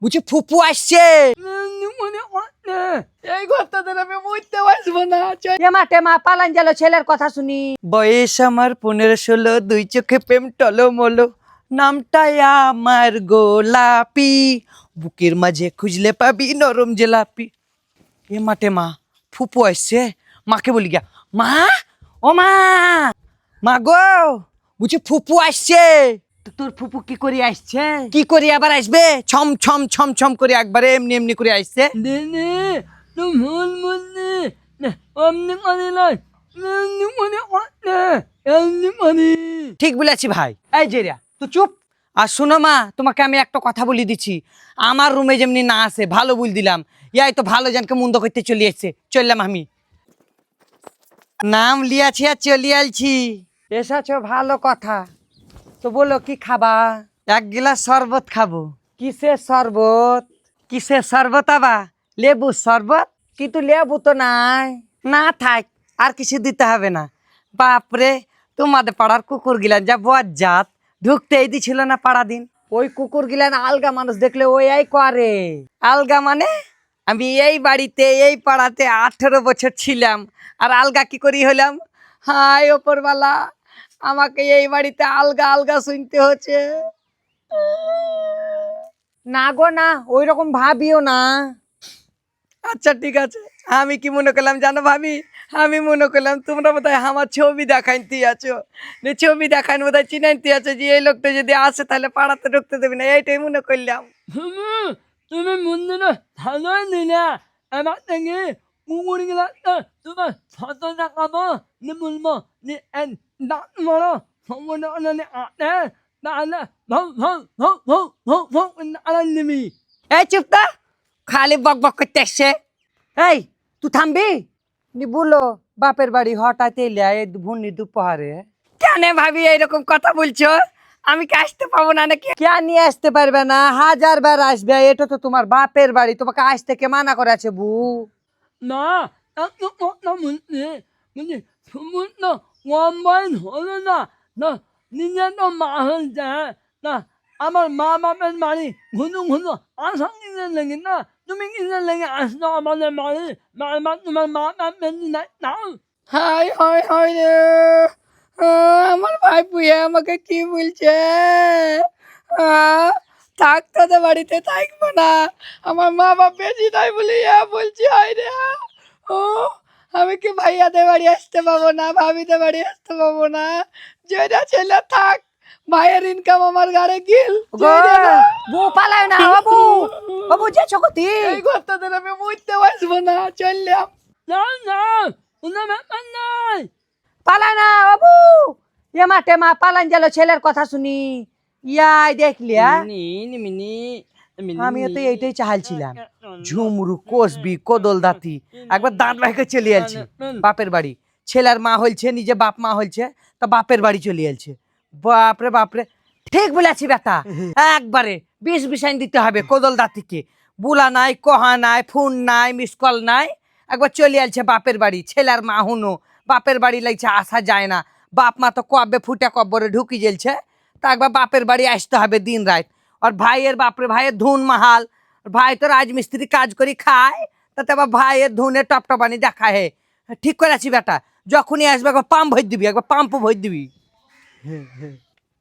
বুঝি ফুপু আসছে। এই ঘরটাতে আমি বুঝতে পারবো না। টেমা টেমা পালান গেল ছেলের কথা শুনি। বয়স আমার 15-16, দুই চোখে প্রেম টলমলো, নামটা আমার গোলাপি, বুকের মাঝে খুঁজলে পাবি নরম জেলাপি। এমা টেমা ফুপু আসছে, মাকে বলি গিয়া, মা ও মা, মা গো বুঝি ফুপু আসছে। তো তোর ফুপু কি করে আসছে? কি করে আবার আসবে? ছম ছম ছম ছম করে একবারে এমনি এমনি করে আসছে। দিদি তুমি ভুল বুঝলি, অমনি করে নয়, এমনি করে করতে, এমনি করে। ঠিক বলেছি ভাই। এই জেরিয়া তুই চুপ। আর শোনো মা, তোমাকে আমি একটা কথা বলি দিচ্ছি, আমার রুমে যেমনি না আসে ভালো বল দিলাম, ইয়াই তো ভালো জানকে মন্দ করতে চলে এসছে, চললাম আমি। নাম লিয়াছি আর চলে আলছি। এসেছো ভালো কথা, তো বলো কি খাবা? এক গিলাস শরবত খাবো। কিসের শরবত? কিসের শরবত আবা? লেবু শরবত? কিন্তু লেবু তো নাই। না থাক, আর কিছু দিতে হবে না। বাপরে, তোমাদের পাড়ার কুকুর গিলান যা বজ্জাত, ঢুকতেই দিছিল না পাড়া দিন। ওই কুকুর গিলান আলগা মানুষ দেখলে ওই এই করে। আলগা মানে আমি এই বাড়িতে এই পাড়াতে 18 বছর ছিলাম, আর আলগা কি করি হলাম? হায় ওপরওয়ালা, আমাকে এই বাড়িতে আলগা আলগা শুনতে হচ্ছে। না গো না, ওই রকম ভাবিও না। আচ্ছা ঠিক আছে, আমি কি মনে করলাম জানো ভাবি? আমি মনে করলাম তোমরা বোধহয় আমার ছবি দেখাইতে আছো, ছবি দেখান বোধহয় চিনাইতে আছো যে এই লোকটা যদি আসে তাহলে পাড়াতে ঢুকতে দেবে না, এইটাই মনে করলাম। তুমি মন্দিরে ভালোই নিলে আমার থেকে কুকুর গেলা তোমার ফটো দেখাবো, নি বলবো নি দাঁত মারো সম্বন্ধে অনেক আটে, তাহলে ভৌ ভৌ ভৌ ভৌ ভৌ ভৌ আনার নিবি। এই চুপ তা, খালি বক বক করতে আসছে। এই তুই থামবি নি? বলো বাপের বাড়ি হঠাৎ এলে ভুনি দুপুরে কেন ভাবি এইরকম কথা বলছো? আমি কি আসতে পাবো না নাকি? কে নিয়ে আসতে পারবে না? 1000 বার আসবে, এটা তো তোমার বাপের বাড়ি, তোমাকে আসতে কে মানা করে আছে বু? না এত কথা বলছে মানে সমুদ্র কম্বাইন হলো না, না নিজে তো মা হয়েছে না, আমার মা বাপের বাড়ি ঘুনু ঘুনু আসা কিনে লেগে না, তুমি কিনে লেগে আসলো আমাদের বাড়ি, বারবার তোমার মা বাপের না। হাই হাই হাই রে, আমার ভাই পুয়ে আমাকে কি বলছে? থাক তোদের বাড়িতে থাকবো না, আমার মা বাপ বেশি নাই বলে বলছি। হাই রে, ও আমি কি ভাইয়াদের বাড়ি আসতে পাবো না, ভাবিদের বাড়ি আসতে পাবো না? যেটা ছেলে থাক, ভাইয়ের ইনকাম আমার গাড়ে গিল। বউ পালায় না বাবু, বাবু যে ছকতি এই ঘরটাতে আমি বুঝতে পারবো না, চললাম। না না কোনো ব্যাপার নাই। পালায় না বাবু, এমা টেমা পালান গেল ছেলের কথা শুনি। ইয়াই দেখলি? আমিও তো এইটাই চাহালছিলাম, ঝুমরু কসবি কোদল দাতি একবার দাঁত ভাইকে চলে আসছে বাপের বাড়ি। ছেলের মা হলছে, নিজে বাপ মা হলছে, তা বাপের বাড়ি চলে আসছে। বাপরে বাপরে, ঠিক বলেছি বেটা, একবারে 20 বিশাইন দিতে হবে কোদল দাতিকে। বুলা নাই, কহা নাই, ফোন নাই, মিস কল নাই, একবার চলে আসছে বাপের বাড়ি। ছেলের মা হুনো বাপের বাড়ি লাগছে, আসা যায় না। বাপ মা তো কবে ফুটে কব্বরে ঢুকি জ্বলছে, তা একবার বাপের বাড়ি আসতে হবে দিন রাত। আর ভাইয়ের বাপরে ভাইয়ের ধুন মাহাল, ভাই তো রাজমিস্ত্রি কাজ করি খায়, তাতে আবার ভাইয়ের ধুনে টপটপানি দেখায়। হে ঠিক করে আছি বেটা, যখনই আসবে একবার পাম্প ভর দিবি, একবার পাম্পও ভর দিবি।